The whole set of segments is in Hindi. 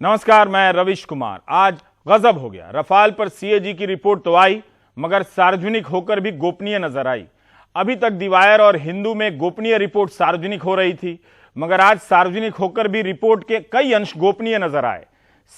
नमस्कार, मैं रविश कुमार। आज गजब हो गया। रफाल पर सीएजी की रिपोर्ट तो आई, मगर सार्वजनिक होकर भी गोपनीय नजर आई। अभी तक दीवायर और हिंदू में गोपनीय रिपोर्ट सार्वजनिक हो रही थी, मगर आज सार्वजनिक होकर भी रिपोर्ट के कई अंश गोपनीय नजर आए।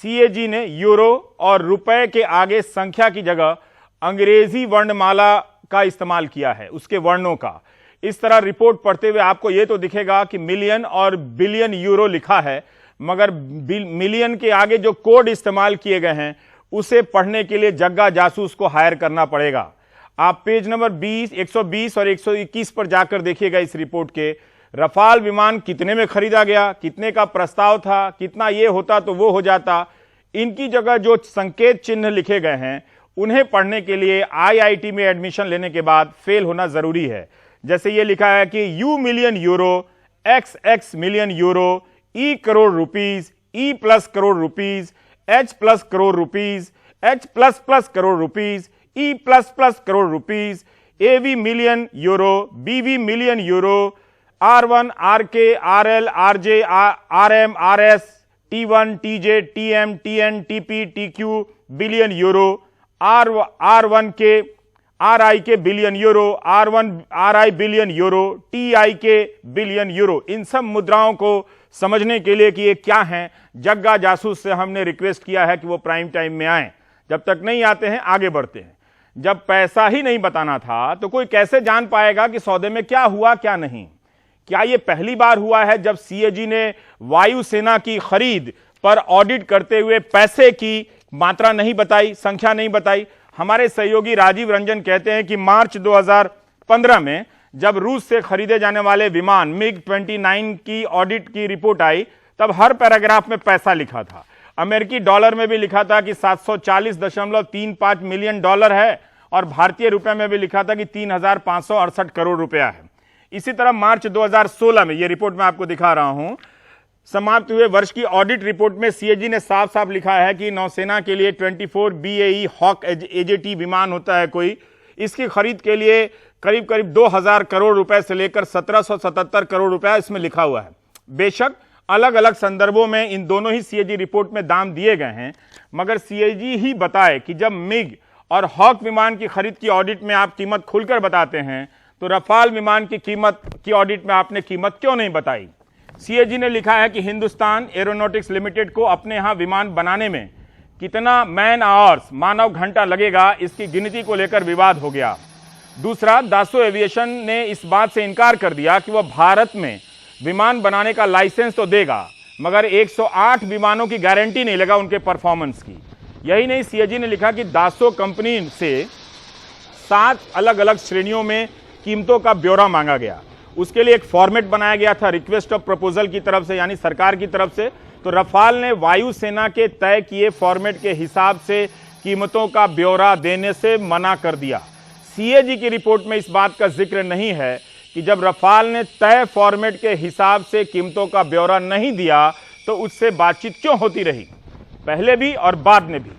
सीएजी ने यूरो और रुपए के आगे संख्या की जगह अंग्रेजी वर्णमाला का इस्तेमाल किया है, उसके वर्णों का। इस तरह रिपोर्ट पढ़ते हुए आपको यह तो दिखेगा कि मिलियन और बिलियन यूरो लिखा है, मगर मिलियन के आगे जो कोड इस्तेमाल किए गए हैं उसे पढ़ने के लिए जग्गा जासूस को हायर करना पड़ेगा। आप पेज नंबर 120 और 121 पर जाकर देखिएगा इस रिपोर्ट के। रफाल विमान कितने में खरीदा गया, कितने का प्रस्ताव था, कितना ये होता तो वो हो जाता, इनकी जगह जो संकेत चिन्ह लिखे गए हैं उन्हें पढ़ने के लिए आईआईटी में एडमिशन लेने के बाद फेल होना जरूरी है। जैसे ये लिखा है कि U million euro, X million euro, E crore rupees, E plus crore rupees, H plus crore rupees, H plus plus crore rupees, E plus plus crore rupees, AV million euro, BV million euro, R1, RK, RL, RJ, RM, RS, T1, TJ, TM, TN, TP, TQ billion euro, R1 के RI के billion euro, R1 RI billion euro, TI के बिलियन यूरो। इन सब मुद्राओं को समझने के लिए कि ये क्या हैं, जग्गा जासूस से हमने रिक्वेस्ट किया है कि वो प्राइम टाइम में आए। जब तक नहीं आते हैं आगे बढ़ते हैं। जब पैसा ही नहीं बताना था तो कोई कैसे जान पाएगा कि सौदे में क्या हुआ क्या नहीं। क्या ये पहली बार हुआ है जब सीएजी ने वायुसेना की खरीद पर ऑडिट करते हुए पैसे की मात्रा नहीं बताई, संख्या नहीं बताई? हमारे सहयोगी राजीव रंजन कहते हैं कि मार्च 2015 में जब रूस से खरीदे जाने वाले विमान MiG-29 की ऑडिट की रिपोर्ट आई, तब हर पैराग्राफ में पैसा लिखा था। अमेरिकी डॉलर में भी लिखा था कि 740.35 मिलियन डॉलर है, और भारतीय रुपए में भी लिखा था कि 3,568 करोड़ रुपया है। इसी तरह मार्च 2016 में, यह रिपोर्ट मैं आपको दिखा रहा हूं, समाप्त हुए वर्ष की ऑडिट रिपोर्ट में सीएजी ने साफ साफ लिखा है कि नौसेना के लिए 24 BAE हॉक AJT विमान होता है कोई, इसकी खरीद के लिए करीब करीब 2000 करोड़ रुपए से लेकर 1777 करोड़ रुपया इसमें लिखा हुआ है। बेशक अलग अलग संदर्भों में इन दोनों ही सीएजी रिपोर्ट में दाम दिए गए हैं, मगर सीएजी ही बताए कि जब मिग और हॉक विमान की खरीद की ऑडिट में आप कीमत खुलकर बताते हैं, तो रफाल विमान की कीमत की ऑडिट में आपने कीमत क्यों नहीं बताई? सीएजी ने लिखा है कि हिंदुस्तान एरोनॉटिक्स लिमिटेड को अपने यहां विमान बनाने में कितना मैन आवर्स, मानव घंटा लगेगा, इसकी गिनती को लेकर विवाद हो गया। दूसरा, दासो एविएशन ने इस बात से इनकार कर दिया कि वह भारत में विमान बनाने का लाइसेंस तो देगा, मगर 108 विमानों की गारंटी नहीं लगा उनके परफॉर्मेंस की। यही नहीं, सीएजी ने लिखा कि दासो कंपनी से 7 अलग अलग श्रेणियों में कीमतों का ब्यौरा मांगा गया। उसके लिए एक फॉर्मेट बनाया गया था रिक्वेस्ट ऑफ प्रपोजल की तरफ से, यानी सरकार की तरफ से। तो रफाल ने वायुसेना के तय किए फॉर्मेट के हिसाब से कीमतों का ब्यौरा देने से मना कर दिया। सीएजी की रिपोर्ट में इस बात का जिक्र नहीं है कि जब रफाल ने तय फॉर्मेट के हिसाब से कीमतों का ब्यौरा नहीं दिया तो उससे बातचीत क्यों होती रही, पहले भी और बाद में भी।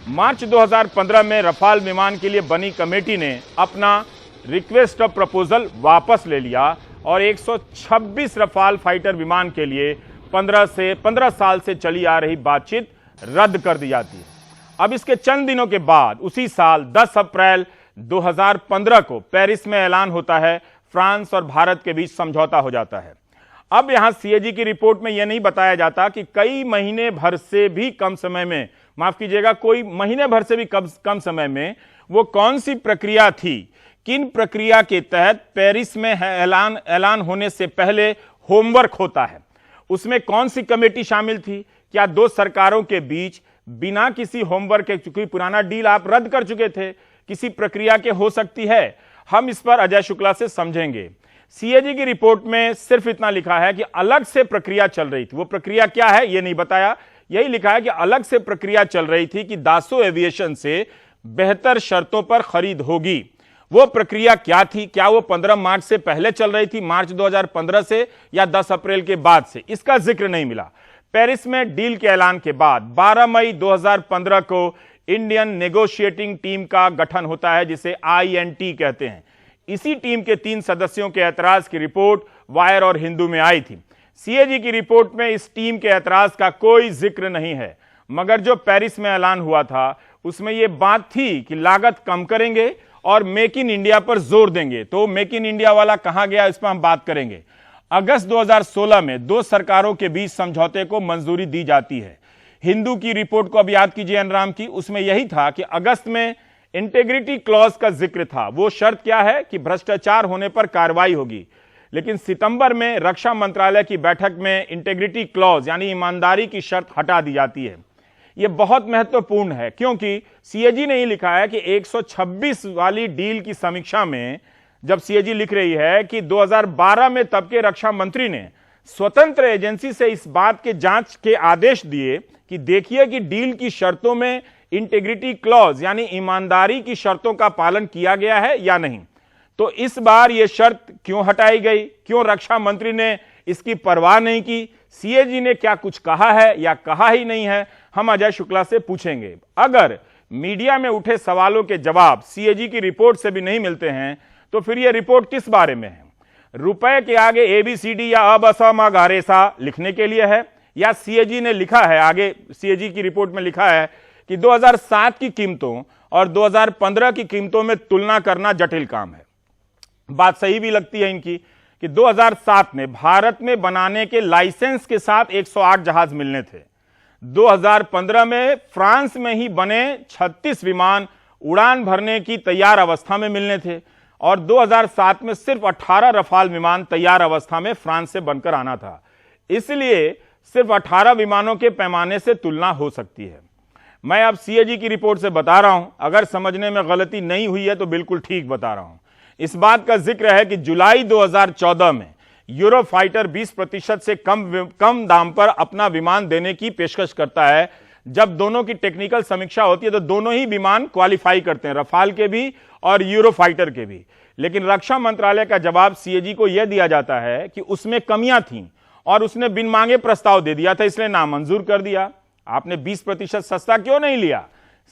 मार्च 2015 में रफाल विमान के लिए बनी कमेटी ने अपना रिक्वेस्ट ऑफ प्रपोजल वापस ले लिया और 126 रफाल फाइटर विमान के लिए 15 साल से चली आ रही बातचीत रद्द कर दी जाती है। अब इसके चंद दिनों के बाद उसी साल 10 अप्रैल 2015 को पेरिस में ऐलान होता है, फ्रांस और भारत के बीच समझौता हो जाता है। अब यहां सीएजी की रिपोर्ट में यह नहीं बताया जाता कि कई महीने भर से भी कम समय में, माफ कीजिएगा, कोई महीने भर से भी कम समय में वो कौन सी प्रक्रिया थी, किन प्रक्रिया के तहत पेरिस में ऐलान होने से पहले होमवर्क होता है, उसमें कौन सी कमेटी शामिल थी, क्या दो सरकारों के बीच बिना किसी होमवर्क के, चूंकि पुराना डील आप रद्द कर चुके थे, किसी प्रक्रिया के हो सकती है। हम इस पर अजय शुक्ला से समझेंगे। सीएजी की रिपोर्ट में सिर्फ इतना लिखा है कि अलग से प्रक्रिया चल रही थी। वो प्रक्रिया क्या है यह नहीं बताया, यही लिखा है कि अलग से प्रक्रिया चल रही थी कि दासो एविएशन से बेहतर शर्तों पर खरीद होगी। वो प्रक्रिया क्या थी? क्या वो 15 मार्च से पहले चल रही थी, मार्च 2015 से, या 10 अप्रैल के बाद से? इसका जिक्र नहीं मिला। पेरिस में डील के ऐलान के बाद 12 मई 2015 को इंडियन नेगोशिएटिंग टीम का गठन होता है, जिसे INT कहते हैं। इसी टीम के 3 सदस्यों के ऐतराज की रिपोर्ट वायर और हिंदू में आई थी। सीएजी की रिपोर्ट में इस टीम के ऐतराज का कोई जिक्र नहीं है, मगर जो पेरिस में ऐलान हुआ था उसमें यह बात थी कि लागत कम करेंगे और मेक इन इंडिया पर जोर देंगे। तो मेक इन इंडिया वाला कहां गया, इस पर हम बात करेंगे। अगस्त 2016 में दो सरकारों के बीच समझौते को मंजूरी दी जाती है। हिंदू की रिपोर्ट को अब याद कीजिए अनराम की, उसमें यही था कि अगस्त में इंटेग्रिटी क्लॉज का जिक्र था। वो शर्त क्या है कि भ्रष्टाचार होने पर कार्रवाई होगी। लेकिन सितंबर में रक्षा मंत्रालय की बैठक में इंटेग्रिटी क्लॉज यानी ईमानदारी की शर्त हटा दी जाती है। यह बहुत महत्वपूर्ण है क्योंकि सीएजी ने ही लिखा है कि 126 वाली डील की समीक्षा में जब सीएजी लिख रही है कि 2012 में तब के रक्षा मंत्री ने स्वतंत्र एजेंसी से इस बात के जांच के आदेश दिए कि देखिए कि डील की शर्तों में इंटेग्रिटी क्लॉज यानी ईमानदारी की शर्तों का पालन किया गया है या नहीं। तो इस बार यह शर्त क्यों हटाई गई, क्यों रक्षा मंत्री ने इसकी परवाह नहीं की, सीएजी ने क्या कुछ कहा है या कहा ही नहीं है, हम अजय शुक्ला से पूछेंगे। अगर मीडिया में उठे सवालों के जवाब सीएजी की रिपोर्ट से भी नहीं मिलते हैं तो फिर यह रिपोर्ट किस बारे में है? रुपए के आगे एबीसीडी या अबसमा गारेसा लिखने के लिए है, या सीएजी ने लिखा है, आगे सीएजी की रिपोर्ट में लिखा है कि 2007 की कीमतों और 2015 की कीमतों में तुलना करना जटिल काम है। बात सही भी लगती है इनकी कि 2007 में भारत में बनाने के लाइसेंस के साथ 108 जहाज मिलने थे। 2015 में फ्रांस में ही बने 36 विमान उड़ान भरने की तैयार अवस्था में मिलने थे और 2007 में सिर्फ 18 रफाल विमान तैयार अवस्था में फ्रांस से बनकर आना था। इसलिए सिर्फ 18 विमानों के पैमाने से तुलना हो सकती है। मैं अब सीएजी की रिपोर्ट से बता रहा हूं, अगर समझने में गलती नहीं हुई है तो बिल्कुल ठीक बता रहा हूं। इस बात का जिक्र है कि जुलाई 2014 में यूरोफाइटर 20% से कम दाम पर अपना विमान देने की पेशकश करता है। जब दोनों की टेक्निकल समीक्षा होती है तो दोनों ही विमान क्वालिफाई करते हैं, रफाल के भी और यूरोफाइटर के भी। लेकिन रक्षा मंत्रालय का जवाब सीएजी को यह दिया जाता है कि उसमें कमियां थीं और उसने बिन मांगे प्रस्ताव दे दिया था, इसलिए नामंजूर कर दिया। आपने 20% सस्ता क्यों नहीं लिया?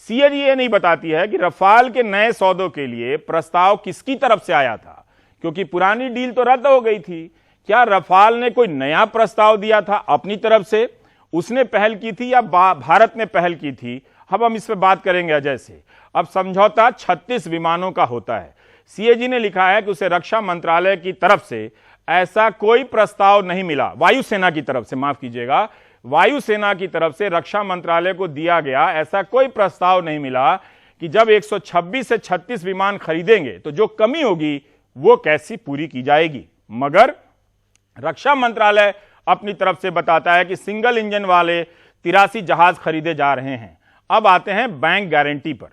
सीएजी ये नहीं बताती है कि रफाल के नए सौदों के लिए प्रस्ताव किसकी तरफ से आया था, क्योंकि पुरानी डील तो रद्द हो गई थी। क्या रफाल ने कोई नया प्रस्ताव दिया था अपनी तरफ से, उसने पहल की थी या भारत ने पहल की थी? अब हम इस पर बात करेंगे अजय से। अब समझौता 36 विमानों का होता है। सीएजी ने लिखा है कि उसे रक्षा मंत्रालय की तरफ से ऐसा कोई प्रस्ताव नहीं मिला, वायुसेना की तरफ से, माफ कीजिएगा, वायुसेना की तरफ से रक्षा मंत्रालय को दिया गया ऐसा कोई प्रस्ताव नहीं मिला कि जब 126 से 36 विमान खरीदेंगे तो जो कमी होगी वो कैसी पूरी की जाएगी। मगर रक्षा मंत्रालय अपनी तरफ से बताता है कि सिंगल इंजन वाले 83 जहाज खरीदे जा रहे हैं। अब आते हैं बैंक गारंटी पर।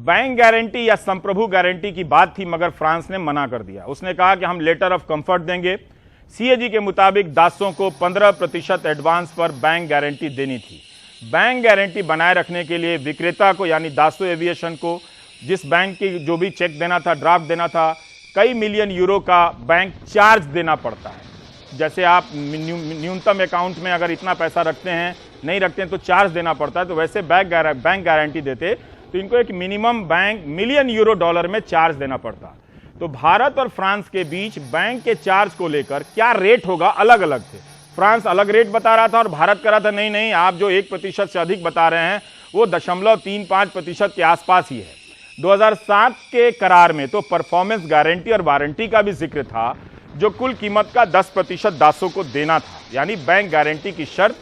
बैंक गारंटी या संप्रभु गारंटी की बात थी, मगर फ्रांस ने मना कर दिया। उसने कहा कि हम लेटर ऑफ कंफर्ट देंगे। सीएजी के मुताबिक दासों को 15% एडवांस पर बैंक गारंटी देनी थी। बैंक गारंटी बनाए रखने के लिए विक्रेता को यानी दासो एविएशन को जिस बैंक की जो भी चेक देना था, ड्राफ्ट देना था, कई मिलियन यूरो का बैंक चार्ज देना पड़ता है। जैसे आप न्यूनतम अकाउंट में अगर इतना पैसा रखते हैं, नहीं रखते हैं तो चार्ज देना पड़ता है, तो वैसे बैंक गारंटी देते तो इनको एक minimum bank million euro dollar में चार्ज देना पड़ता। तो भारत और फ्रांस के बीच बैंक के चार्ज को लेकर क्या रेट होगा अलग अलग थे। फ्रांस अलग रेट बता रहा था और भारत कह रहा था नहीं नहीं, आप जो 1% से अधिक बता रहे हैं वो 0.35% के आसपास ही है। 2007 के करार में तो परफॉर्मेंस गारंटी और वारंटी का भी जिक्र था, जो कुल कीमत का 10% दासों को देना था। यानी बैंक गारंटी की शर्त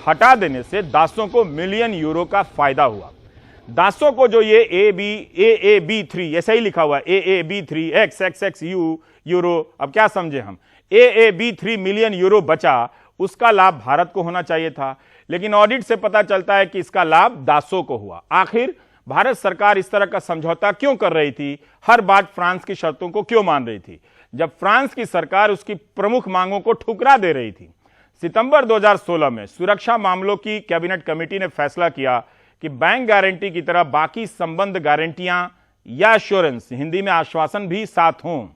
हटा देने से दासों को मिलियन यूरो का फायदा हुआ। दासों को जो ये AAB3 ऐसा ही लिखा हुआ है, AAB3 XXX यूरो, अब क्या समझे हम, AAB3 मिलियन यूरो बचा, उसका लाभ भारत को होना चाहिए था। लेकिन ऑडिट से पता चलता है कि इसका लाभ दासों को हुआ। आखिर भारत सरकार इस तरह का समझौता क्यों कर रही थी, हर बार फ्रांस की शर्तों को क्यों मान रही थी, जब फ्रांस की सरकार उसकी प्रमुख मांगों को ठुकरा दे रही थी? सितंबर 2016 में सुरक्षा मामलों की कैबिनेट कमेटी ने फैसला किया कि बैंक गारंटी की तरह बाकी संबंध गारंटियां या एश्योरेंस, हिंदी में आश्वासन, भी साथ हों।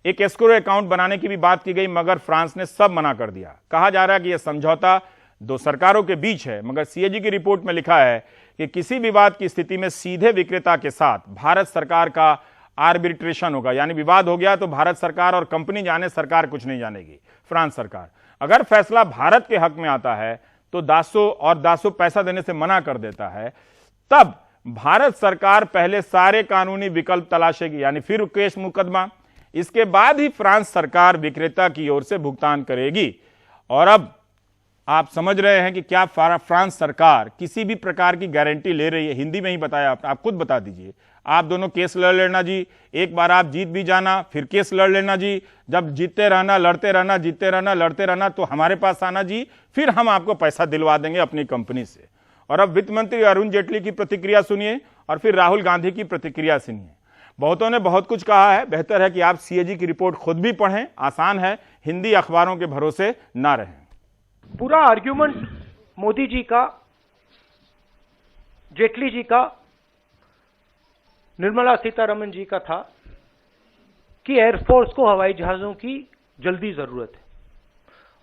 एक एस्क्रो अकाउंट बनाने की भी बात की गई, मगर फ्रांस ने सब मना कर दिया। कहा जा रहा है कि यह समझौता दो सरकारों के बीच है, मगर सीएजी की रिपोर्ट में लिखा है कि किसी विवाद की स्थिति में सीधे विक्रेता के साथ भारत सरकार का आर्बिट्रेशन होगा। यानी विवाद हो गया तो भारत सरकार और कंपनी जाने, सरकार कुछ नहीं जानेगी, फ्रांस सरकार। अगर फैसला भारत के हक में आता है तो दासो पैसा देने से मना कर देता है, तब भारत सरकार पहले सारे कानूनी विकल्प तलाशेगी, यानी फिर केस मुकदमा, इसके बाद ही फ्रांस सरकार विक्रेता की ओर से भुगतान करेगी। और अब आप समझ रहे हैं कि क्या फ्रांस सरकार किसी भी प्रकार की गारंटी ले रही है? हिंदी में ही बताया, आप खुद बता दीजिए। आप दोनों केस लड़ लेना जी, एक बार आप जीत भी जाना, फिर केस लड़ लेना जी, जब जीतते रहना, लड़ते रहना, जीतते रहना, लड़ते रहना, तो हमारे पास आना जी, फिर हम आपको पैसा दिलवा देंगे अपनी कंपनी से। और अब वित्त मंत्री अरुण जेटली की प्रतिक्रिया सुनिए और फिर राहुल गांधी की प्रतिक्रिया सुनिए। बहुतों ने बहुत कुछ कहा है, बेहतर है कि आप सीएजी की रिपोर्ट खुद भी पढ़ें, आसान है, हिंदी अखबारों के भरोसे ना रहें। पूरा आर्ग्यूमेंट मोदी जी का, जेटली जी का, निर्मला सीतारमण जी का था कि एयरफोर्स को हवाई जहाजों की जल्दी जरूरत है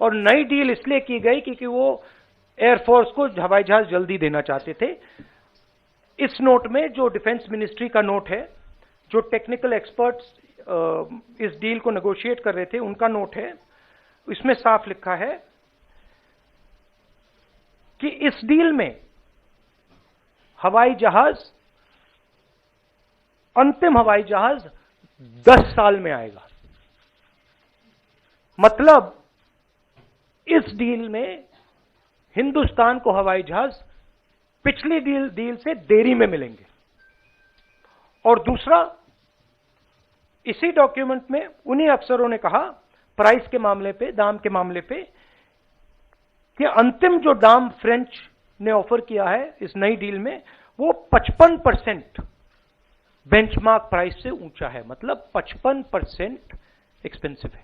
और नई डील इसलिए की गई क्योंकि वो एयरफोर्स को हवाई जहाज जल्दी देना चाहते थे। इस नोट में जो डिफेंस मिनिस्ट्री का नोट है, जो टेक्निकल एक्सपर्ट्स इस डील को नेगोशिएट कर रहे थे उनका नोट है, इसमें साफ लिखा है कि इस डील में हवाई जहाज, अंतिम हवाई जहाज 10 साल में आएगा। मतलब इस डील में हिंदुस्तान को हवाई जहाज पिछली डील से देरी में मिलेंगे। और दूसरा, इसी डॉक्यूमेंट में उन्हीं अफसरों ने कहा प्राइस के मामले पे, दाम के मामले पे, कि अंतिम जो दाम फ्रेंच ने ऑफर किया है इस नई डील में वो 55% बेंचमार्क प्राइस से ऊंचा है, मतलब 55% एक्सपेंसिव है।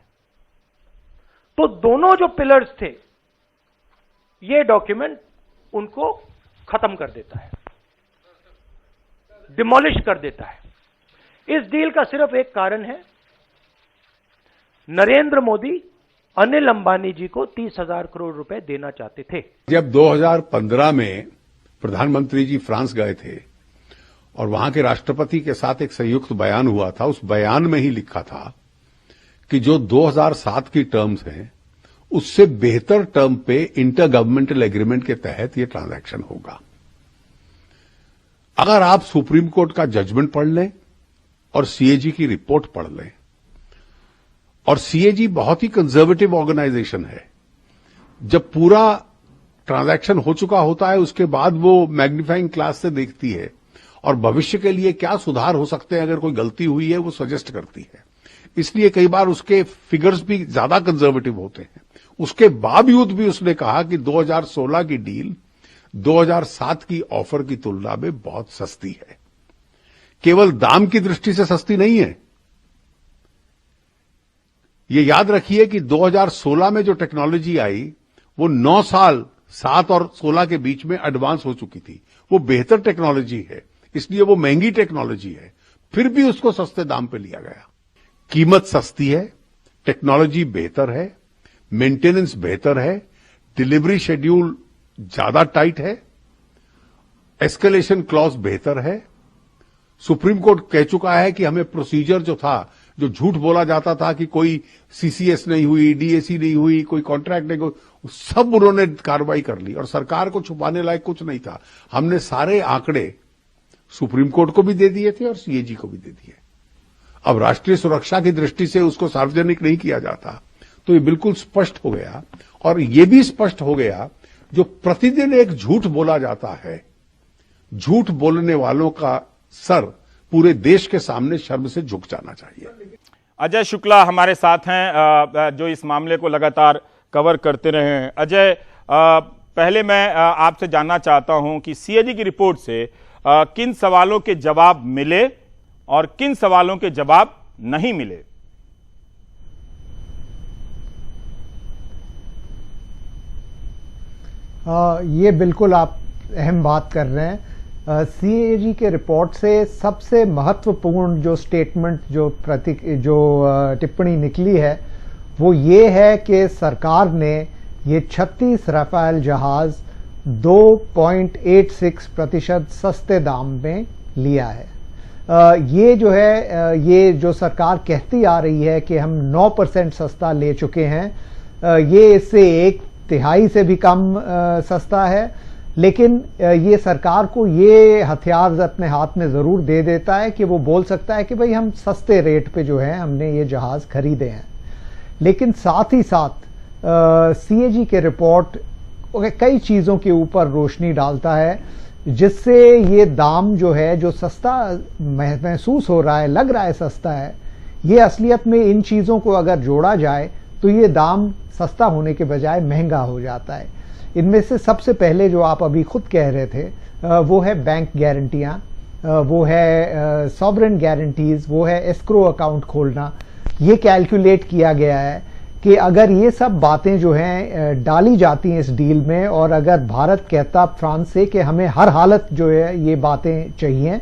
तो दोनों जो पिलर्स थे, ये डॉक्यूमेंट उनको खत्म कर देता है, डिमोलिश कर देता है। इस डील का सिर्फ एक कारण है, नरेंद्र मोदी अनिल अंबानी जी को 30,000 करोड़ रुपए देना चाहते थे। जब 2015 में प्रधानमंत्री जी फ्रांस गए थे और वहां के राष्ट्रपति के साथ एक संयुक्त बयान हुआ था, उस बयान में ही लिखा था कि जो 2007 की टर्म्स हैं उससे बेहतर टर्म पे इंटर गवर्नमेंटल एग्रीमेंट के तहत ये ट्रांजैक्शन होगा। अगर आप सुप्रीम कोर्ट का जजमेंट पढ़ लें और सीएजी की रिपोर्ट पढ़ लें, और सीएजी बहुत ही कंजर्वेटिव ऑर्गेनाइजेशन है, जब पूरा ट्रांजैक्शन हो चुका होता है उसके बाद वो मैग्नीफाइंग ग्लास से देखती है और भविष्य के लिए क्या सुधार हो सकते हैं, अगर कोई गलती हुई है वो सजेस्ट करती है। इसलिए कई बार उसके फिगर्स भी ज्यादा कंजर्वेटिव होते हैं। उसके बावजूद भी उसने कहा कि 2016 की डील 2007 की ऑफर की तुलना में बहुत सस्ती है। केवल दाम की दृष्टि से सस्ती नहीं है। ये याद रखिए कि 2016 में जो टेक्नोलॉजी आई वो 9 साल 7 और 16 के बीच में एडवांस हो चुकी थी। वो बेहतर टेक्नोलॉजी है, इसलिए वो महंगी टेक्नोलॉजी है, फिर भी उसको सस्ते दाम पे लिया गया। कीमत सस्ती है, टेक्नोलॉजी बेहतर है, मेंटेनेंस बेहतर है, डिलीवरी शेड्यूल ज्यादा टाइट है, एस्केलेशन क्लॉज बेहतर है। सुप्रीम कोर्ट कह चुका है कि हमें प्रोसीजर जो था, जो झूठ बोला जाता था कि कोई सीसीएस नहीं हुई, डीएसी नहीं हुई, कोई कॉन्ट्रैक्ट नहीं हुई, सब उन्होंने कार्रवाई कर ली और सरकार को छुपाने लायक कुछ नहीं था। हमने सारे आंकड़े सुप्रीम कोर्ट को भी दे दिए थे और सीएजी को भी दे दिए। अब राष्ट्रीय सुरक्षा की दृष्टि से उसको सार्वजनिक नहीं किया जाता, तो ये बिल्कुल स्पष्ट हो गया। और ये भी स्पष्ट हो गया, जो प्रतिदिन एक झूठ बोला जाता है, झूठ बोलने वालों का सर पूरे देश के सामने शर्म से झुक जाना चाहिए। अजय शुक्ला हमारे साथ हैं, जो इस मामले को लगातार कवर करते रहे हैं। अजय, पहले मैं आपसे जानना चाहता हूं कि सीएजी की रिपोर्ट से किन सवालों के जवाब मिले और किन सवालों के जवाब नहीं मिले? ये बिल्कुल आप अहम बात कर रहे हैं। सीएजी के रिपोर्ट से सबसे महत्वपूर्ण जो स्टेटमेंट, जो टिप्पणी निकली है वो ये है कि सरकार ने ये 36 राफेल जहाज 2.86% सस्ते दाम में लिया है। ये जो है, ये जो सरकार कहती आ रही है कि हम 9% सस्ता ले चुके हैं, ये इससे 1/3 से भी कम सस्ता है, लेकिन ये सरकार को ये हथियार अपने हाथ में जरूर दे देता है कि वो बोल सकता है कि भाई हम सस्ते रेट पे जो है हमने ये जहाज खरीदे हैं। लेकिन साथ ही साथ सीएजी के रिपोर्ट कई चीजों के ऊपर रोशनी डालता है, जिससे ये दाम जो है, जो सस्ता महसूस हो रहा है, लग रहा है सस्ता है, ये असलियत में इन चीजों को अगर जोड़ा जाए तो ये दाम सस्ता होने के बजाय महंगा हो जाता है। इनमें से सबसे पहले जो आप अभी खुद कह रहे थे वो है बैंक गारंटियां, वो है सॉवरेन गारंटीज, वो है एस्क्रो अकाउंट खोलना। ये कैलकुलेट किया गया है कि अगर ये सब बातें जो हैं डाली जाती हैं इस डील में, और अगर भारत कहता फ्रांस से कि हमें हर हालत जो है ये बातें चाहिए,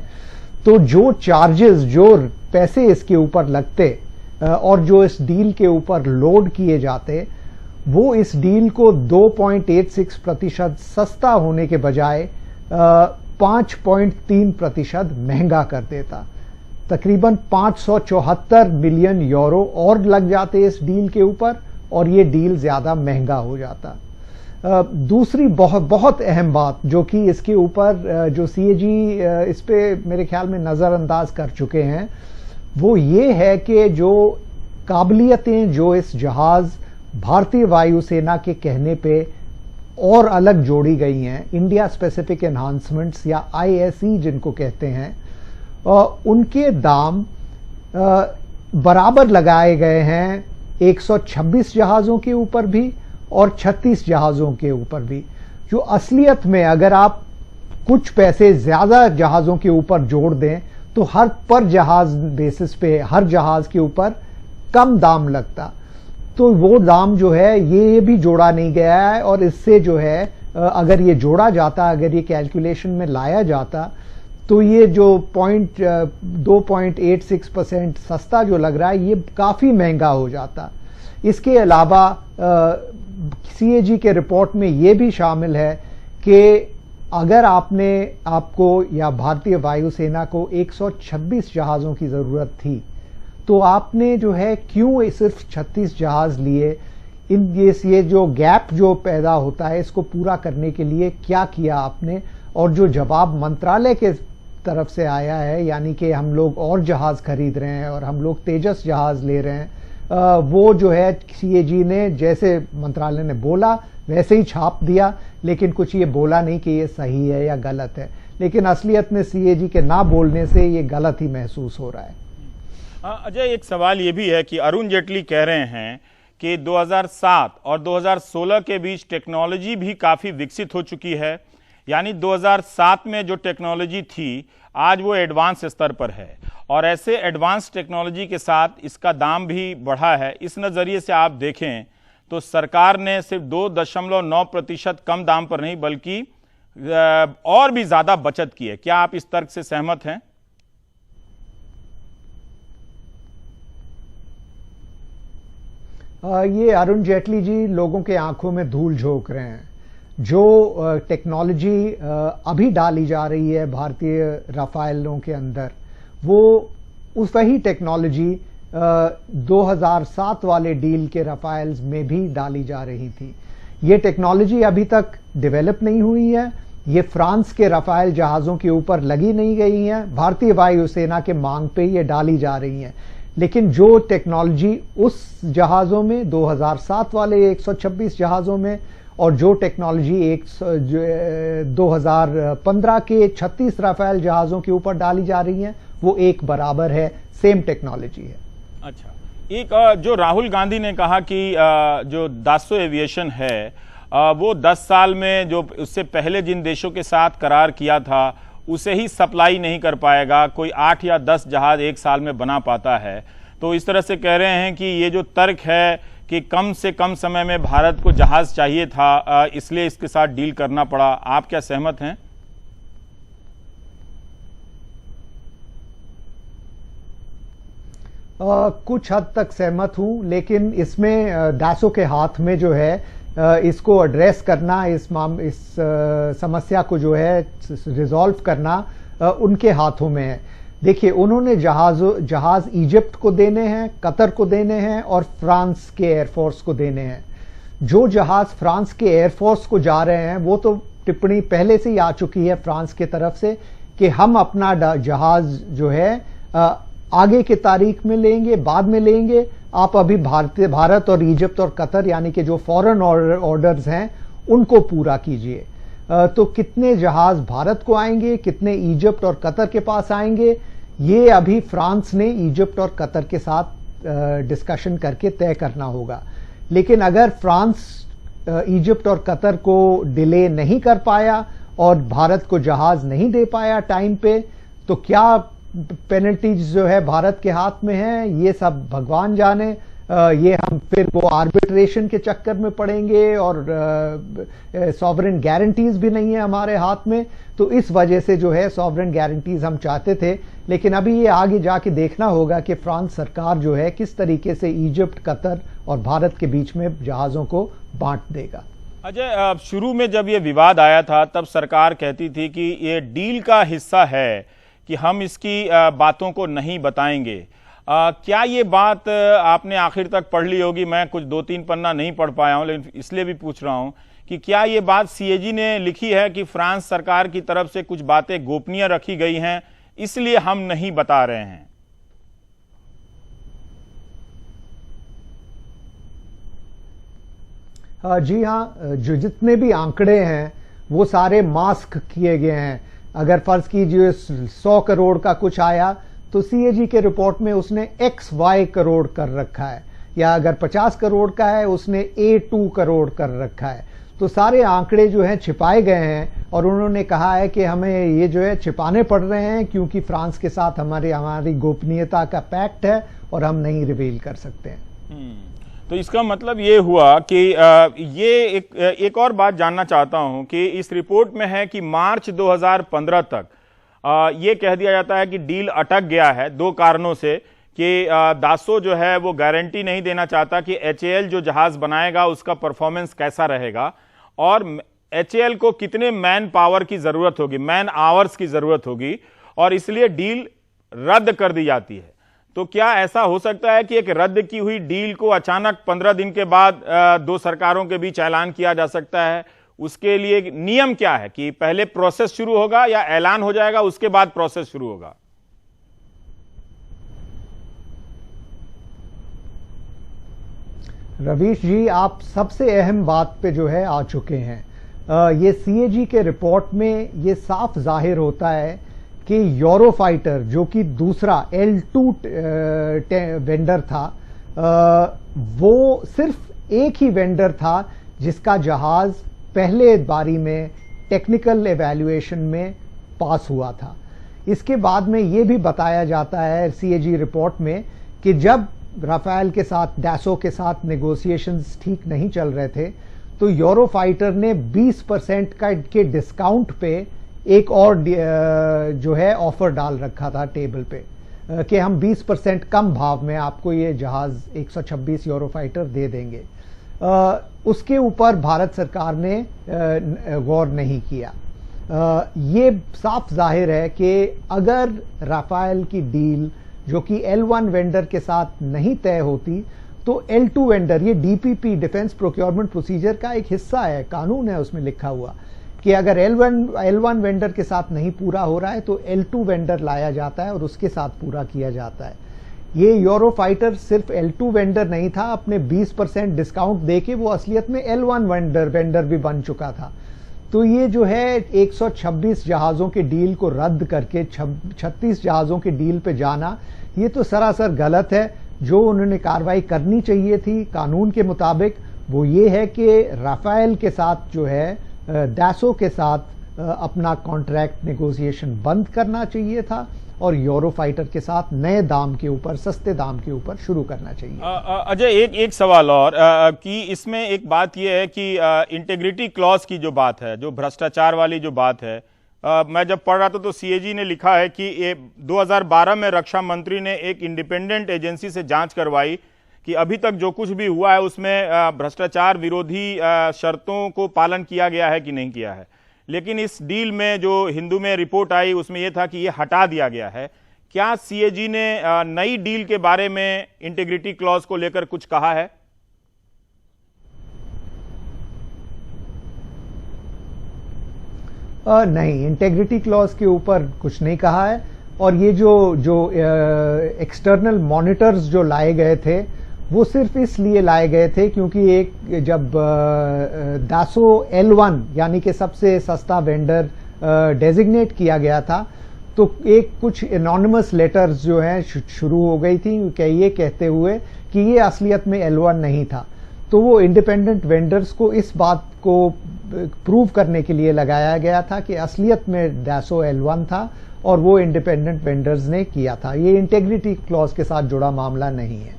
तो जो चार्जेस, जो पैसे इसके ऊपर लगते और जो इस डील के ऊपर लोड किए जाते, वो इस डील को 2.86% सस्ता होने के बजाय 5.3% महंगा कर देता। तकरीबन 574 मिलियन यूरो और लग जाते इस डील के ऊपर, और ये डील ज्यादा महंगा हो जाता। दूसरी बहुत अहम बात जो कि इसके ऊपर जो सीएजी इस पे मेरे ख्याल में नजरअंदाज कर चुके हैं, वो ये है कि जो काबिलियतें जो इस जहाज भारतीय वायुसेना के कहने पे और अलग जोड़ी गई हैं, इंडिया स्पेसिफिक एनहांसमेंट्स या आईएसई जिनको कहते हैं, उनके दाम बराबर लगाए गए हैं 126 जहाजों के ऊपर भी और 36 जहाजों के ऊपर भी। जो असलियत में अगर आप कुछ पैसे ज्यादा जहाजों के ऊपर जोड़ दें तो हर पर जहाज बेसिस पे हर जहाज के ऊपर कम दाम लगता। तो वो दाम जो है ये भी जोड़ा नहीं गया है, और इससे जो है अगर ये जोड़ा जाता, अगर ये कैलकुलेशन में लाया जाता, तो ये जो 2.86% सस्ता जो लग रहा है ये काफी महंगा हो जाता। इसके अलावा सीएजी के रिपोर्ट में ये भी शामिल है कि अगर आपको या भारतीय वायुसेना को 126 जहाजों की जरूरत थी, तो आपने जो है क्यों सिर्फ 36 जहाज लिए? ये जो गैप जो पैदा होता है इसको पूरा करने के लिए क्या किया आपने? और जो जवाब मंत्रालय के तरफ से आया है, यानी कि हम लोग और जहाज खरीद रहे हैं और हम लोग तेजस जहाज ले रहे हैं, वो जो है सीएजी ने जैसे मंत्रालय ने बोला वैसे ही छाप दिया, लेकिन कुछ ये बोला नहीं कि ये सही है या गलत है। लेकिन असलियत में सीएजी के ना बोलने से ये गलत ही महसूस हो रहा है। अजय, एक सवाल ये भी है कि अरुण जेटली कह रहे हैं कि 2007 और 2016 के बीच टेक्नोलॉजी भी काफ़ी विकसित हो चुकी है, यानी 2007 में जो टेक्नोलॉजी थी आज वो एडवांस स्तर पर है, और ऐसे एडवांस टेक्नोलॉजी के साथ इसका दाम भी बढ़ा है। इस नज़रिए से आप देखें तो सरकार ने सिर्फ 2.9% कम दाम पर नहीं बल्कि और भी ज़्यादा बचत की है। क्या आप इस तर्क से सहमत हैं? ये अरुण जेटली जी लोगों के आंखों में धूल झोंक रहे हैं। जो टेक्नोलॉजी अभी डाली जा रही है भारतीय राफेलों के अंदर, वो उस वही टेक्नोलॉजी 2007 वाले डील के राफेल्स में भी डाली जा रही थी। ये टेक्नोलॉजी अभी तक डेवलप नहीं हुई है, ये फ्रांस के राफेल जहाजों के ऊपर लगी नहीं गई है, भारतीय वायुसेना के मांग पे ये डाली जा रही हैं। लेकिन जो टेक्नोलॉजी उस जहाजों में 2007 वाले 126 जहाजों में और जो टेक्नोलॉजी 2015 के 36 राफेल जहाजों के ऊपर डाली जा रही है वो एक बराबर है, सेम टेक्नोलॉजी है। अच्छा, एक जो राहुल गांधी ने कहा कि जो दासो एविएशन है वो 10 साल में जो उससे पहले जिन देशों के साथ करार किया था उसे ही सप्लाई नहीं कर पाएगा, कोई 8 या 10 जहाज एक साल में बना पाता है। तो इस तरह से कह रहे हैं कि ये जो तर्क है कि कम से कम समय में भारत को जहाज चाहिए था, इसलिए इसके साथ डील करना पड़ा। आप क्या सहमत हैं? कुछ हद तक सहमत हूं, लेकिन इसमें दासो के हाथ में जो है इसको एड्रेस करना, इस समस्या को जो है रिजॉल्व करना उनके हाथों में है। देखिए, उन्होंने जहाज इजिप्ट को देने हैं, कतर को देने हैं और फ्रांस के एयरफोर्स को देने हैं। जो जहाज फ्रांस के एयरफोर्स को जा रहे हैं वो तो टिप्पणी पहले से ही आ चुकी है फ्रांस की तरफ से कि हम अपना जहाज जो है आगे की तारीख में लेंगे, बाद में लेंगे, आप अभी भारत और इजिप्ट और कतर यानी कि जो फॉरेन ऑर्डर्स हैं उनको पूरा कीजिए। तो कितने जहाज भारत को आएंगे, कितने इजिप्ट और कतर के पास आएंगे, ये अभी फ्रांस ने इजिप्ट और कतर के साथ डिस्कशन करके तय करना होगा। लेकिन अगर फ्रांस इजिप्ट और कतर को डिले नहीं कर पाया और भारत को जहाज नहीं दे पाया टाइम पे, तो क्या पेनल्टीज जो है भारत के हाथ में है, ये सब भगवान जाने। ये हम फिर वो आर्बिट्रेशन के चक्कर में पड़ेंगे और सॉवरेन गारंटीज भी नहीं है हमारे हाथ में। तो इस वजह से जो है सॉवरेन गारंटीज हम चाहते थे, लेकिन अभी ये आगे जाके देखना होगा कि फ्रांस सरकार जो है किस तरीके से इजिप्ट, कतर और भारत के बीच में जहाजों को बांट देगा। अजय, शुरू में जब ये विवाद आया था तब सरकार कहती थी कि ये डील का हिस्सा है कि हम इसकी बातों को नहीं बताएंगे। क्या ये बात आपने आखिर तक पढ़ ली होगी? मैं कुछ 2-3 पन्ना नहीं पढ़ पाया हूं, लेकिन इसलिए भी पूछ रहा हूं कि क्या ये बात सीएजी ने लिखी है कि फ्रांस सरकार की तरफ से कुछ बातें गोपनीय रखी गई हैं, इसलिए हम नहीं बता रहे हैं? जी हाँ, जो जितने भी आंकड़े हैं वो सारे मास्क किए गए हैं। अगर फर्ज कीजिए 100 करोड़ का कुछ आया तो सीएजी के रिपोर्ट में उसने XY करोड़ कर रखा है, या अगर 50 करोड़ का है उसने A2 करोड़ कर रखा है। तो सारे आंकड़े जो हैं छिपाए गए हैं और उन्होंने कहा है कि हमें ये जो है छिपाने पड़ रहे हैं क्योंकि फ्रांस के साथ हमारी गोपनीयता का पैक्ट है और हम नहीं रिवील कर सकते हैं। तो इसका मतलब ये हुआ कि ये एक और बात जानना चाहता हूं कि इस रिपोर्ट में है कि मार्च 2015 तक ये कह दिया जाता है कि डील अटक गया है 2 कारणों से कि दासो जो है वो गारंटी नहीं देना चाहता कि HAL जो जहाज बनाएगा उसका परफॉर्मेंस कैसा रहेगा और HAL को कितने मैन पावर की जरूरत होगी, मैन आवर्स की जरूरत होगी, और इसलिए डील रद्द कर दी जाती है। तो क्या ऐसा हो सकता है कि एक रद्द की हुई डील को अचानक 15 दिन के बाद 2 सरकारों के बीच ऐलान किया जा सकता है? उसके लिए नियम क्या है कि पहले प्रोसेस शुरू होगा या ऐलान हो जाएगा उसके बाद प्रोसेस शुरू होगा? रवीश जी, आप सबसे अहम बात पे जो है आ चुके हैं। ये सीएजी के रिपोर्ट में ये साफ जाहिर होता है कि यूरोफाइटर जो कि दूसरा L2 वेंडर था, वो सिर्फ एक ही वेंडर था जिसका जहाज पहले बारी में टेक्निकल एवैल्यूएशन में पास हुआ था। इसके बाद में ये भी बताया जाता है सीएजी रिपोर्ट में कि जब राफेल के साथ, डैसो के साथ नेगोशिएशंस ठीक नहीं चल रहे थे तो यूरोफाइटर ने 20% के डिस्काउंट पे एक और जो है ऑफर डाल रखा था टेबल पे कि हम 20% कम भाव में आपको ये जहाज 126 यूरोफाइटर दे देंगे। उसके ऊपर भारत सरकार ने गौर नहीं किया। ये साफ जाहिर है कि अगर राफेल की डील जो कि L1 वेंडर के साथ नहीं तय होती तो L2 वेंडर, ये DPP डिफेंस प्रोक्योरमेंट प्रोसीजर का एक हिस्सा है, कानून है उसमें लिखा हुआ कि अगर L1 वेंडर के साथ नहीं पूरा हो रहा है तो L2 वेंडर लाया जाता है और उसके साथ पूरा किया जाता है। ये यूरोफाइटर सिर्फ L2 वेंडर नहीं था, अपने 20% डिस्काउंट देके वो असलियत में L1 वेंडर भी बन चुका था। तो ये जो है 126 जहाजों के डील को रद्द करके 36 जहाजों के डील पे जाना, ये तो सरासर गलत है। जो उन्होंने कार्रवाई करनी चाहिए थी कानून के मुताबिक वो ये है कि राफेल के साथ जो है डैसो के साथ अपना कॉन्ट्रैक्ट नेगोशिएशन बंद करना चाहिए था और यूरोफाइटर के साथ नए दाम के ऊपर, सस्ते दाम के ऊपर शुरू करना चाहिए। अजय, एक सवाल और कि इसमें एक बात यह है कि इंटीग्रिटी क्लॉज की जो बात है, जो भ्रष्टाचार वाली जो बात है, मैं जब पढ़ रहा था तो सीएजी ने लिखा है कि 2012 में रक्षा मंत्री ने एक इंडिपेंडेंट एजेंसी से जांच करवाई कि अभी तक जो कुछ भी हुआ है उसमें भ्रष्टाचार विरोधी शर्तों को पालन किया गया है कि नहीं किया है। लेकिन इस डील में जो हिंदू में रिपोर्ट आई उसमें यह था कि यह हटा दिया गया है। क्या सीएजी ने नई डील के बारे में इंटीग्रिटी क्लॉज को लेकर कुछ कहा है? नहीं, इंटेग्रिटी क्लॉज के ऊपर कुछ नहीं कहा है। और ये जो एक्सटर्नल मॉनिटर्स जो लाए गए थे वो सिर्फ इसलिए लाए गए थे क्योंकि एक जब दासो L1 यानी कि सबसे सस्ता वेंडर डेजिग्नेट किया गया था तो एक कुछ एनोनिमस लेटर्स जो हैं शुरू हो गई थी ये कहते हुए कि ये असलियत में L1 नहीं था। तो वो इंडिपेंडेंट वेंडर्स को इस बात को प्रूव करने के लिए लगाया गया था कि असलियत में दासो L1 था और वो इंडिपेंडेंट वेंडर्स ने किया था। ये इंटेग्रिटी क्लॉज के साथ जुड़ा मामला नहीं है।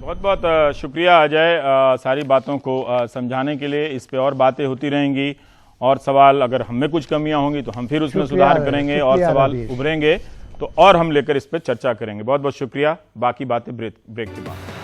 बहुत बहुत शुक्रिया अजय सारी बातों को समझाने के लिए। इस पे और बातें होती रहेंगी और सवाल अगर हमें कुछ कमियां होंगी तो हम फिर उसमें सुधार करेंगे और सवाल उभरेंगे तो और हम लेकर इस पर चर्चा करेंगे। बहुत बहुत शुक्रिया। बाकी बातें ब्रेक के बाद।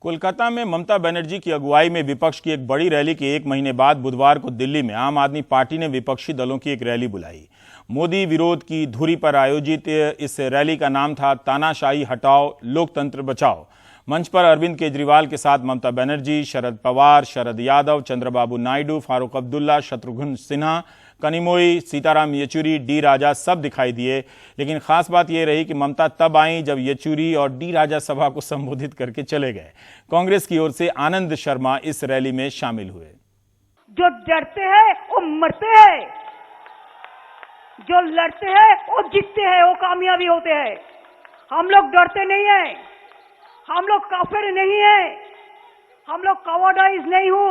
कोलकाता में ममता बनर्जी की अगुवाई में विपक्ष की एक बड़ी रैली के एक महीने बाद बुधवार को दिल्ली में आम आदमी पार्टी ने विपक्षी दलों की एक रैली बुलाई। मोदी विरोध की धुरी पर आयोजित इस रैली का नाम था तानाशाही हटाओ लोकतंत्र बचाओ। मंच पर अरविंद केजरीवाल के साथ ममता बनर्जी, शरद पवार, शरद यादव, चंद्रबाबू नायडू, फारूक अब्दुल्ला, शत्रुघ्न सिन्हा, कनिमोई, सीताराम येचुरी, डी राजा सब दिखाई दिए। लेकिन खास बात यह रही कि ममता तब आई जब येचुरी और डी राजा सभा को संबोधित करके चले गए। कांग्रेस की ओर से आनंद शर्मा इस रैली में शामिल हुए। जो डरते हैं वो मरते हैं, जो लड़ते हैं वो जीतते हैं, वो कामयाबी होते हैं। हम लोग डरते नहीं हैं, हम लोग काफिर नहीं हैं, हम लोग कवर्डाइज नहीं हो।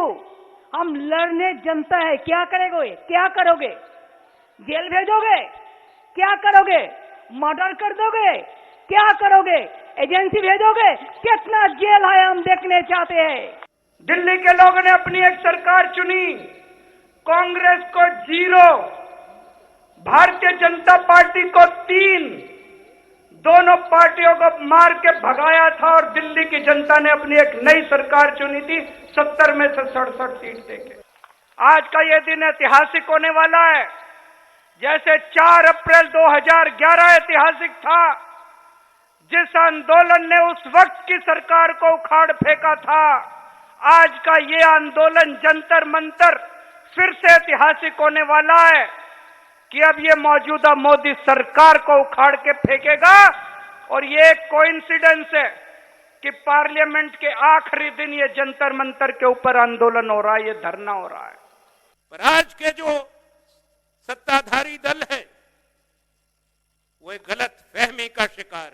हम लड़ने जनता है। क्या करेंगे? क्या करोगे? जेल भेजोगे? क्या करोगे? मर्डर कर दोगे? क्या करोगे? एजेंसी भेजोगे? कितना जेल है हम देखने चाहते हैं। दिल्ली के लोगों ने अपनी एक सरकार चुनी, कांग्रेस को 0, भारतीय जनता पार्टी को 3, दोनों पार्टियों को मार के भगाया था और दिल्ली की जनता ने अपनी एक नई सरकार चुनी थी 70 में से 67 सीट देके। आज का यह दिन ऐतिहासिक होने वाला है। जैसे 4 अप्रैल 2011 ऐतिहासिक था, जिस आंदोलन ने उस वक्त की सरकार को उखाड़ फेंका था, आज का ये आंदोलन जंतर मंतर फिर से ऐतिहासिक होने वाला है कि अब ये मौजूदा मोदी सरकार को उखाड़ के फेंकेगा। और ये एक कोइंसिडेंस है कि पार्लियामेंट के आखिरी दिन ये जंतर मंतर के ऊपर आंदोलन हो रहा है, ये धरना हो रहा है। पर आज के जो सत्ताधारी दल है वो एक गलत फहमी का शिकार।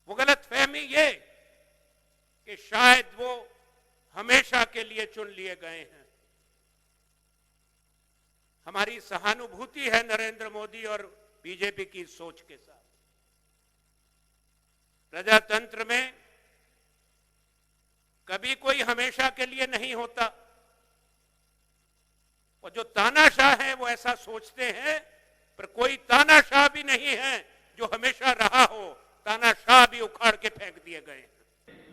वो गलत फहमी ये कि शायद वो हमेशा के लिए चुन लिए गए हैं। हमारी सहानुभूति है नरेंद्र मोदी और बीजेपी की सोच के साथ। प्रजातंत्र में कभी कोई हमेशा के लिए नहीं होता और जो तानाशाह हैं वो ऐसा सोचते हैं, पर कोई तानाशाह भी नहीं है जो हमेशा रहा हो। तानाशाह भी उखाड़ के फेंक दिए गए हैं।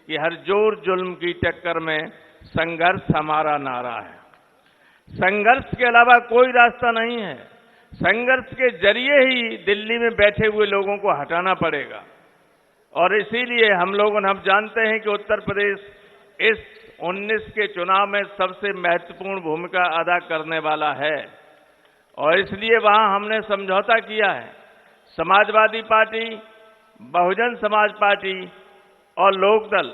कि हर जोर जुल्म की टक्कर में संघर्ष हमारा नारा है। संघर्ष के अलावा कोई रास्ता नहीं है। संघर्ष के जरिए ही दिल्ली में बैठे हुए लोगों को हटाना पड़ेगा और इसीलिए हम जानते हैं कि उत्तर प्रदेश इस 19 के चुनाव में सबसे महत्वपूर्ण भूमिका अदा करने वाला है और इसलिए वहां हमने समझौता किया है। समाजवादी पार्टी, बहुजन समाज पार्टी और लोकदल,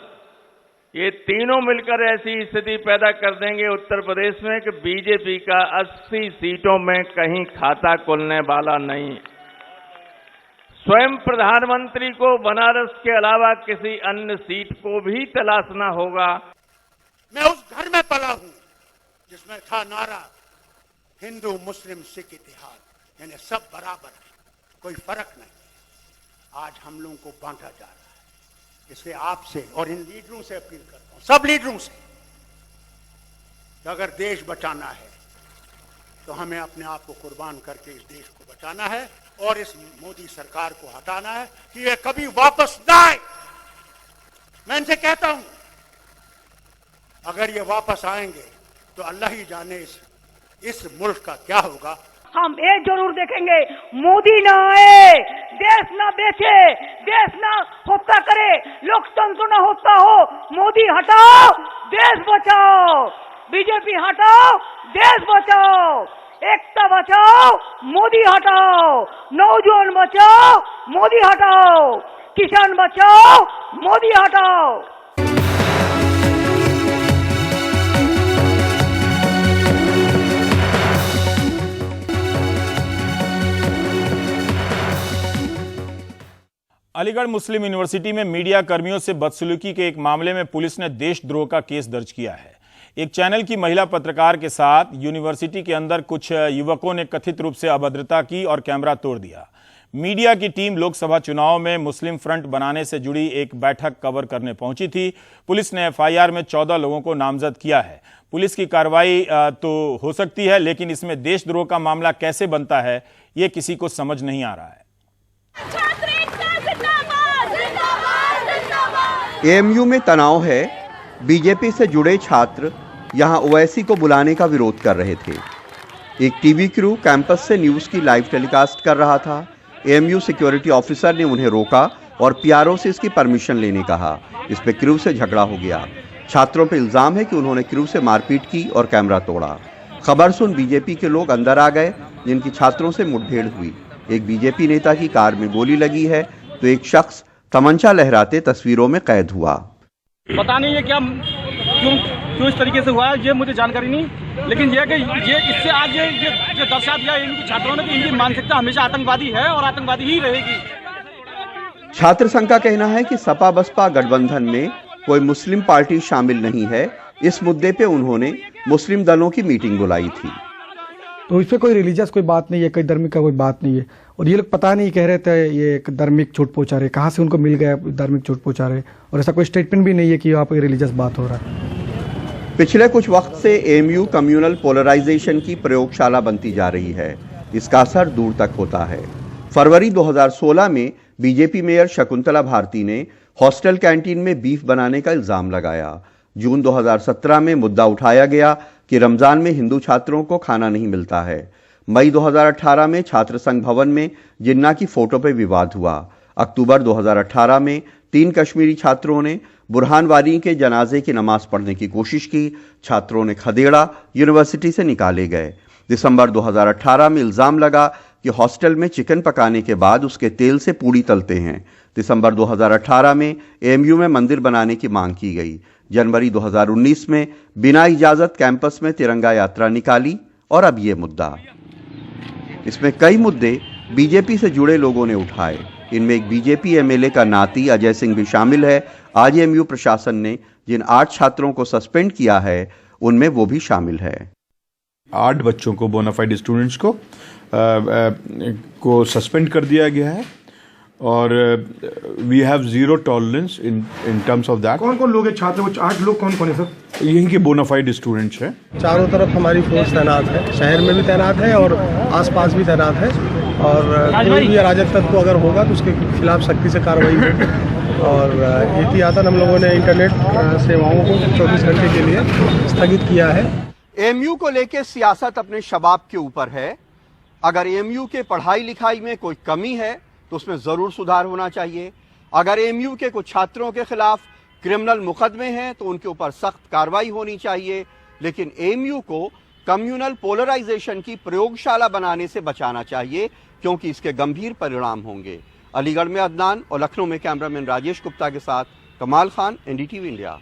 ये तीनों मिलकर ऐसी स्थिति पैदा कर देंगे उत्तर प्रदेश में कि बीजेपी का 80 सीटों में कहीं खाता खुलने वाला नहीं। स्वयं प्रधानमंत्री को बनारस के अलावा किसी अन्य सीट को भी तलाशना होगा। मैं उस घर में पला हूं जिसमें था नारा हिंदू मुस्लिम सिख इतिहाद, यानी सब बराबर है, कोई फर्क नहीं। आज हम लोगों को बांटा जा रहा है। इसलिए आपसे और इन लीडरों से अपील करता हूं, सब लीडरों से, कि अगर देश बचाना है तो हमें अपने आप को कुर्बान करके इस देश को बचाना है और इस मोदी सरकार को हटाना है कि ये कभी वापस ना आए। मैं इनसे कहता हूं, अगर ये वापस आएंगे तो अल्लाह ही जाने इस मुल्क का क्या होगा। हम ये जरूर देखेंगे, मोदी ना आए, देश ना बेचे, देश ना होता करे, लोकतंत्र ना होता हो, मोदी हटाओ, देश बचाओ, बीजेपी हटाओ, देश बचाओ, एकता बचाओ, मोदी हटाओ, नौजवान बचाओ, मोदी हटाओ, किसान बचाओ, मोदी हटाओ। अलीगढ़ मुस्लिम यूनिवर्सिटी में मीडिया कर्मियों से बदसलूकी के एक मामले में पुलिस ने देशद्रोह का केस दर्ज किया है। एक चैनल की महिला पत्रकार के साथ यूनिवर्सिटी के अंदर कुछ युवकों ने कथित रूप से अभद्रता की और कैमरा तोड़ दिया। मीडिया की टीम लोकसभा चुनाव में मुस्लिम फ्रंट बनाने से जुड़ी एक बैठक कवर करने पहुंची थी। पुलिस ने एफआईआर में 14 लोगों को नामजद किया है। पुलिस की कार्रवाई तो हो सकती है, लेकिन इसमें देशद्रोह का मामला कैसे बनता है, ये किसी को समझ नहीं आ रहा है। एएमयू में तनाव है। बीजेपी से जुड़े छात्र यहां ओवैसी को बुलाने का विरोध कर रहे थे। एक टीवी क्रू कैंपस से न्यूज की लाइव टेलीकास्ट कर रहा था। एएमयू सिक्योरिटी ऑफिसर ने उन्हें रोका और पीआरओ से इसकी परमिशन लेने कहा। इस पे क्रू से झगड़ा हो गया। छात्रों पर इल्जाम है कि उन्होंने क्रू से मारपीट की और कैमरा तोड़ा। खबर सुन बीजेपी के लोग अंदर आ गए, जिनकी छात्रों से मुठभेड़ हुई। एक बीजेपी नेता की कार में गोली लगी है तो एक शख्स तमंचा लहराते तस्वीरों में कैद हुआ। पता नहीं है क्या क्यों इस तरीके से हुआ है, ये मुझे जानकारी नहीं, लेकिन ये कि ये इससे आज ये दर्शा दिया इनकी छात्रों ने कि इनकी मानसिकता हमेशा आतंकवादी है और आतंकवादी ही रहेगी। छात्र संघ का कहना है कि सपा बसपा गठबंधन में कोई मुस्लिम पार्टी शामिल नहीं है। इस मुद्दे पे उन्होंने मुस्लिम दलों की मीटिंग बुलाई थी। तो इसमें कोई रिलीजियस कोई बात नहीं है, कोई धार्मिक का कोई बात नहीं है। और ये लोग पता नहीं कह रहे थे ये एक धार्मिक चोट पहुंचा रहे, कहाँ से उनको मिल गया धार्मिक चोट पहुंचा रहे, और ऐसा कोई स्टेटमेंट भी नहीं है कि यहाँ पर रिलीजियस बात हो रहा है। पिछले कुछ वक्त से एएमयू कम्युनल पोलराइजेशन की प्रयोगशाला बनती जा रही है। इसका असर दूर तक होता है। फरवरी 2016 में बीजेपी मेयर शकुंतला भारती ने हॉस्टल कैंटीन में बीफ बनाने का इल्जाम लगाया। जून 2017 में मुद्दा उठाया गया कि रमजान में हिंदू छात्रों को खाना नहीं मिलता है। मई 2018 में छात्र संघ भवन में जिन्ना की फोटो पर विवाद हुआ। अक्टूबर 2018 में 3 कश्मीरी छात्रों ने बुरहान वानी के जनाजे की नमाज पढ़ने की कोशिश की। छात्रों ने खदेड़ा, यूनिवर्सिटी से निकाले गए। दिसंबर 2018 में इल्जाम लगा कि हॉस्टल में चिकन पकाने के बाद उसके तेल से पूड़ी तलते हैं। दिसंबर 2018 में एएमयू में मंदिर बनाने की मांग की गई। जनवरी 2019 में बिना इजाजत कैंपस में तिरंगा यात्रा निकाली। और अब ये मुद्दा। इसमें कई मुद्दे बीजेपी से जुड़े लोगों ने उठाए। इनमें एक बीजेपी एमएलए का नाती अजय सिंह भी शामिल है। आज एएमयू प्रशासन ने जिन 8 छात्रों को सस्पेंड किया है उनमें वो भी शामिल है। 8 बच्चों को, बोनाफाइड स्टूडेंट्स को सस्पेंड कर दिया गया है और we have zero tolerance in terms of that. कौन कौन लोग हैं छात्र? वो 8 लोग कौन कौन है सर? यहीं के बोनाफाइड स्टूडेंट्स हैं। चारों तरफ हमारी फोर्स तैनात है, शहर में भी तैनात है और आसपास भी तैनात है। और कोई भी अराजक तत्व अगर होगा तो उसके खिलाफ सख्ती से कार्रवाई होगी। और एहतियातन हम लोगों ने इंटरनेट सेवाओं को 24 घंटे के लिए स्थगित किया है। एएमयू को लेकर सियासत अपने शबाब के ऊपर है। अगर एएमयू के पढ़ाई लिखाई में कोई कमी है तो उसमें जरूर सुधार होना चाहिए। अगर एएमयू के कुछ छात्रों के खिलाफ क्रिमिनल मुकदमे हैं तो उनके ऊपर सख्त कार्रवाई होनी चाहिए। लेकिन एएमयू को कम्युनल पोलराइजेशन की प्रयोगशाला बनाने से बचाना चाहिए, क्योंकि इसके गंभीर परिणाम होंगे। अलीगढ़ में अदनान और लखनऊ में कैमरामैन राजेश गुप्ता के साथ कमाल खान, एनडीटीवी इंडिया।